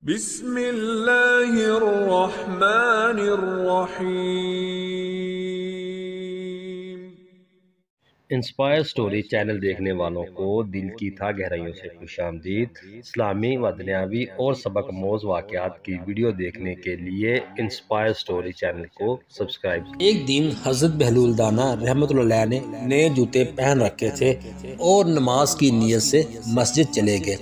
بسم اللہ الرحمن الرحیم۔ انسپائر سٹوری چینل دیکھنے والوں کو دل کی تہ گہرائیوں سے خوش آمدید۔ اسلامی و دنیاوی اور سبق آموز واقعات کی ویڈیو دیکھنے کے لیے انسپائر سٹوری چینل کو سبسکرائب۔ ایک دن حضرت بہلول دانا رحمۃ اللہ علیہ نے نئے جوتے پہن رکھے تھے اور نماز کی نیت سے مسجد چلے گئے۔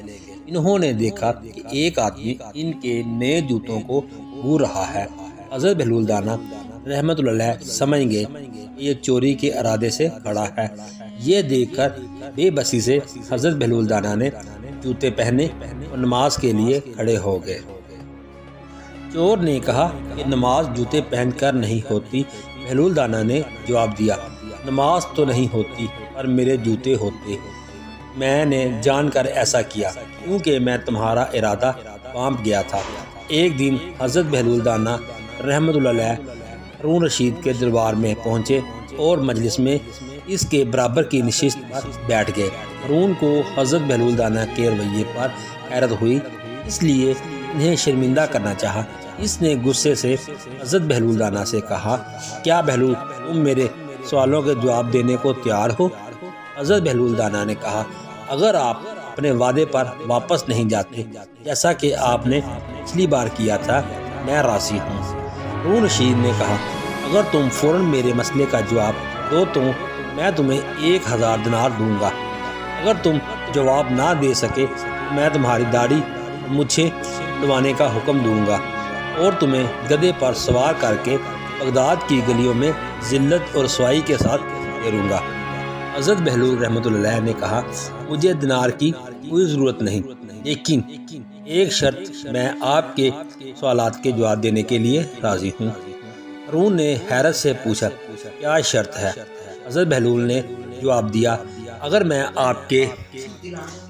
انہوں نے دیکھا کہ ایک آدمی ان کے نئے جوتوں کو بھو رہا ہے۔ حضرت بہلول دانا رحمۃ اللہ علیہ سمجھ گئے یہ چوری کے ارادے سے کھڑا ہے۔ یہ دیکھ کر بے بسی سے حضرت بہلول دانا نے جوتے پہنے اور نماز کے لیے کھڑے ہو گئے۔ چور نے کہا کہ نماز جوتے پہن کر نہیں ہوتی۔ بہلول دانا نے جواب دیا، نماز تو نہیں ہوتی پر میرے جوتے ہوتے۔ میں نے جان کر ایسا کیا کیونکہ میں تمہارا ارادہ پامپ گیا تھا۔ ایک دن حضرت بہلول دانا رحمۃ اللہ علیہ ہارون رشید کے دربار میں پہنچے اور مجلس میں اس کے برابر کی نشست پر بیٹھ گئے۔ ہارون کو حضرت بہلول دانا کے رویے پر حیرت ہوئی، اس لیے انہیں شرمندہ کرنا چاہا۔ اس نے غصے سے حضرت بہلول دانا سے کہا، کیا بہلول تم میرے سوالوں کے جواب دینے کو تیار ہو؟ حضرت بہلول دانا نے کہا، اگر آپ اپنے وعدے پر واپس نہیں جاتے جیسا کہ آپ نے پچھلی بار کیا تھا میں راضی ہوں۔ ہارون رشید نے کہا، اگر تم فوراً میرے مسئلے کا جواب دو تو میں تمہیں 1000 دینار دوں گا۔ اگر تم جواب نہ دے سکے تو میں تمہاری داڑھی اور مجھے اڑوانے کا حکم دوں گا اور تمہیں گدھے پر سوار کر کے بغداد کی گلیوں میں ذلت اور رسوائی کے ساتھ پھیروں گا۔ حضرت بہلول رحمۃ اللہ علیہ نے کہا، مجھے دینار کی کوئی ضرورت نہیں، لیکن ایک شرط میں آپ کے سوالات کے جواب دینے کے لیے راضی ہوں۔ ہارون نے حیرت سے پوچھا، کیا شرط ہے؟ حضرت بہلول نے جواب دیا، اگر میں آپ کے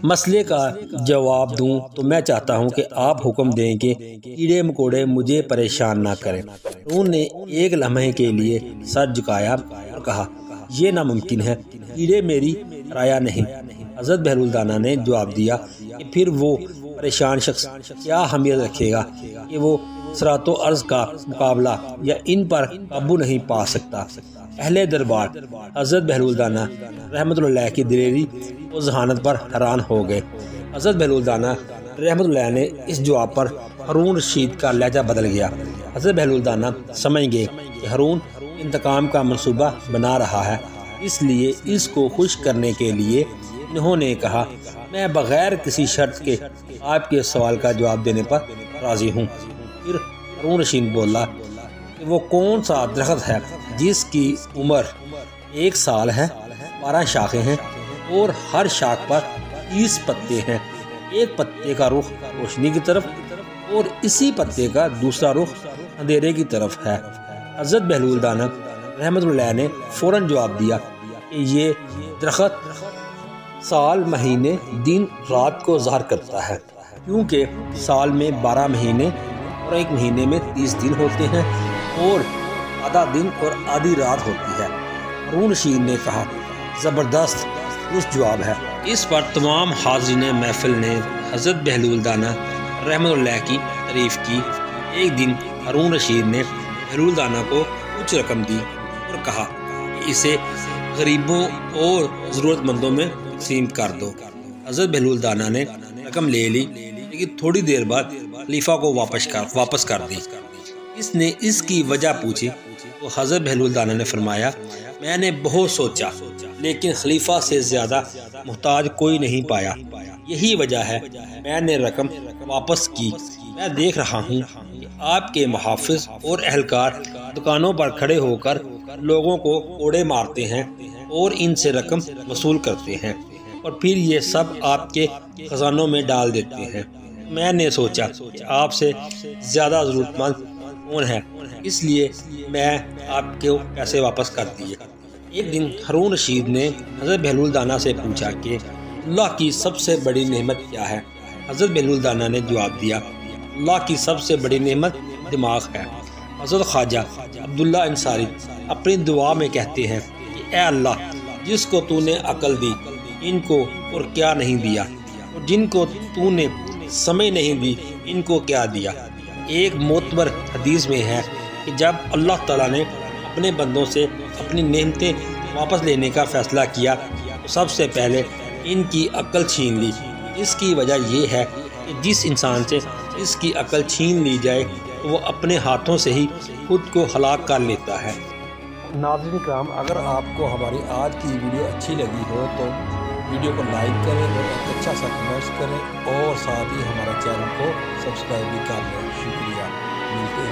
مسئلے کا جواب دوں تو میں چاہتا ہوں کہ آپ حکم دیں کہ کیڑے مکوڑے مجھے پریشان نہ کریں۔ ہارون نے ایک لمحے کے لیے سر جھکایا اور کہا، یہ ناممکن ہے، کیڑے میری رایا نہیں۔ حضرت بہلول دانا نے جواب دیا کہ پھر وہ پریشان شخص کیا اہمیت رکھے گا کہ وہ صراط و عرض کا مقابلہ یا ان پر قابو نہیں پا سکتا۔ اہل دربار حضرت بہلول دانا رحمۃ اللہ علیہ کی دلیری و ذہانت پر حیران ہو گئے۔ حضرت بہلول دانا رحمۃ اللہ علیہ نے اس جواب پر ہارون رشید کا لہجہ بدل گیا۔ حضرت بہلول دانا سمجھ گئے کہ ہارون انتقام کا منصوبہ بنا رہا ہے، اس لیے اس کو خوش کرنے کے لیے انہوں نے کہا، میں بغیر کسی شرط کے آپ کے سوال کا جواب دینے پر راضی ہوں۔ پھر ہارون رشید بولا کہ وہ کون سا درخت ہے جس کی عمر 1 سال ہے، 12 شاخیں ہیں اور ہر شاخ پر 30 پتے ہیں۔ ایک پتے کا رخ روشنی کی طرف اور اسی پتے کا دوسرا رخ اندھیرے کی طرف ہے۔ حضرت بہلول دانا رحمۃ اللہ علیہ نے فوراً جواب دیا کہ یہ درخت سال، مہینے، دن، رات کو ظاہر کرتا ہے، کیونکہ سال میں 12 مہینے اور ایک مہینے میں 30 دن ہوتے ہیں اور آدھا دن اور آدھی رات ہوتی ہے۔ ہارون رشید نے کہا، زبردست درست جواب ہے۔ اس پر تمام حاضرین محفل نے حضرت بہلول دانا رحمۃ اللہ کی تعریف کی۔ ایک دن ہارون رشید نے بہلول دانا کو کچھ رقم دی اور کہا کہ اسے غریبوں اور ضرورت مندوں میں تقسیم کر دو۔ حضرت بہلول دانا نے رقم لے لی، لیکن تھوڑی دیر بعد خلیفہ کو واپس کر دی۔ اس نے اس کی وجہ پوچھی تو حضرت بہلول دانا نے فرمایا، میں نے بہت سوچا لیکن خلیفہ سے زیادہ محتاج کوئی نہیں پایا، یہی وجہ ہے میں نے رقم واپس کی۔ میں دیکھ رہا ہوں کہ آپ کے محافظ اور اہلکار دکانوں پر کھڑے ہو کر لوگوں کو کوڑے مارتے ہیں اور ان سے رقم وصول کرتے ہیں اور پھر یہ سب آپ کے خزانوں میں ڈال دیتے ہیں۔ میں نے سوچا کہ آپ سے زیادہ ضرورت مند کون ہے، اس لیے میں آپ کو پیسے واپس کر دیے۔ ایک دن ہارون رشید نے حضرت بہلول دانا سے پوچھا کہ اللہ کی سب سے بڑی نعمت کیا ہے؟ حضرت بہلول دانا نے جواب دیا، اللہ کی سب سے بڑی نعمت دماغ ہے۔ حضرت خواجہ عبداللہ انصاری اپنی دعا میں کہتے ہیں کہ اے اللہ، جس کو تو نے عقل دی ان کو اور کیا نہیں دیا، اور جن کو تو نے سمجھ نہیں دی ان کو کیا دیا۔ ایک معتبر حدیث میں ہے کہ جب اللہ تعالیٰ نے اپنے بندوں سے اپنی نعمتیں واپس لینے کا فیصلہ کیا تو سب سے پہلے ان کی عقل چھین لی۔ اس کی وجہ یہ ہے کہ جس انسان سے اس کی عقل چھین لی جائے تو وہ اپنے ہاتھوں سے ہی خود کو ہلاک کر لیتا ہے۔ ناظرین کرام، اگر آپ کو ہماری آج کی ویڈیو اچھی لگی ہو تو ویڈیو کو لائک کریں اور ایک اچھا سا کمنٹس کریں اور ساتھ ہی ہمارے چینل کو سبسکرائب بھی کر لیں۔ شکریہ، ملتے ہیں۔